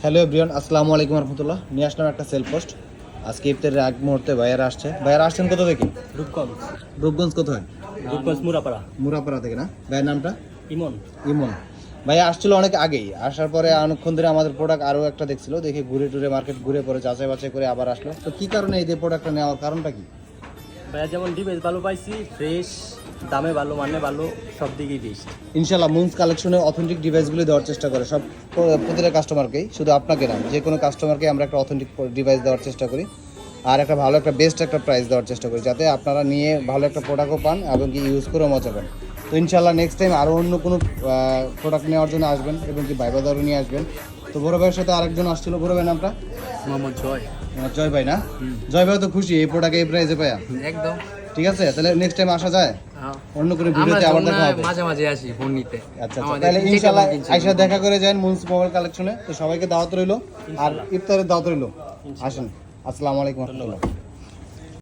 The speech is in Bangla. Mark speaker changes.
Speaker 1: হ্যালো এভরিওয়ান, আসসালামু আলাইকুম রহমতুল্লাহ। নিয়ে আসলাম একটা সেল পোস্ট। আজকে ইফতারের এক মুহূর্তে ভাইয়ারা আসছেন কোথা থেকে?
Speaker 2: রূপগঞ্জ।
Speaker 1: রূপগঞ্জ কোথায়?
Speaker 2: রূপগঞ্জ মুরাপাড়া।
Speaker 1: মুরাপাড়া থেকে না? ভাইয়ের নামটা?
Speaker 2: ইমন।
Speaker 1: ইমন। ভাইয়া আসছিল অনেক আগেই, আসার পরে অনেকক্ষণ ধরে আমাদের প্রোডাক্ট আরও একটা দেখছিল, দেখে ঘুরে টুরে মার্কেট ঘুরে পরে যাচাই বাছাই করে আবার আসলো। তো কী কারণে এই যে প্রোডাক্টটা নেওয়ার কারণটা কি?
Speaker 2: ভাইয়া যেমন ডিভাইস ভালো পাইছি, ফ্রেশ, দামে ভালো, মানে ভালো, সব দিকেই বেস্ট।
Speaker 1: ইনশাল্লাহ মুন্স কালেকশনে অথেন্টিক ডিভাইসগুলো দেওয়ার চেষ্টা করে সব প্রতিটা কাস্টমারকেই, শুধু আপনাকে না, যে কোনো কাস্টমারকে আমরা একটা অথেন্টিক ডিভাইস দেওয়ার চেষ্টা করি আর একটা ভালো একটা বেস্ট একটা প্রাইস দেওয়ার চেষ্টা করি, যাতে আপনারা নিয়ে ভালো একটা প্রোডাক্টও পান এবং কি ইউজ করেও মজা পান। তো ইনশাল্লাহ নেক্সট টাইম আরও অন্য কোনো প্রোডাক্ট নেওয়ার জন্য আসবেন এবং কি ভাই বাদারও নিয়ে আসবেন। তো বড় ভাইয়ের সাথে আরেকজন আসছিল, বড় ভাই নামটা?
Speaker 2: মোহাম্মদ জয়।
Speaker 1: জয় ভাই না? জয় ভাই তো খুশি এই প্রোডাক্ট এই প্রাইসে পায়া?
Speaker 2: একদম
Speaker 1: ঠিক আছে, তাহলে নেক্সট টাইম আসা যায়, অন্য কোনো ভিডিওতে আবার দেখা হবে।
Speaker 2: মাঝে মাঝে আসি ফোন নিতে।
Speaker 1: আচ্ছা, তাহলে ইনশাআল্লাহ আইসা দেখা করে যান মুন্স মোবাইল কালেকশনে। তো সবাইকে দাওয়াত রইলো আর ইফতারের দাওয়াত রইলো, আসেন। আসসালামু আলাইকুম ওয়া রাহমাতুল্লাহ।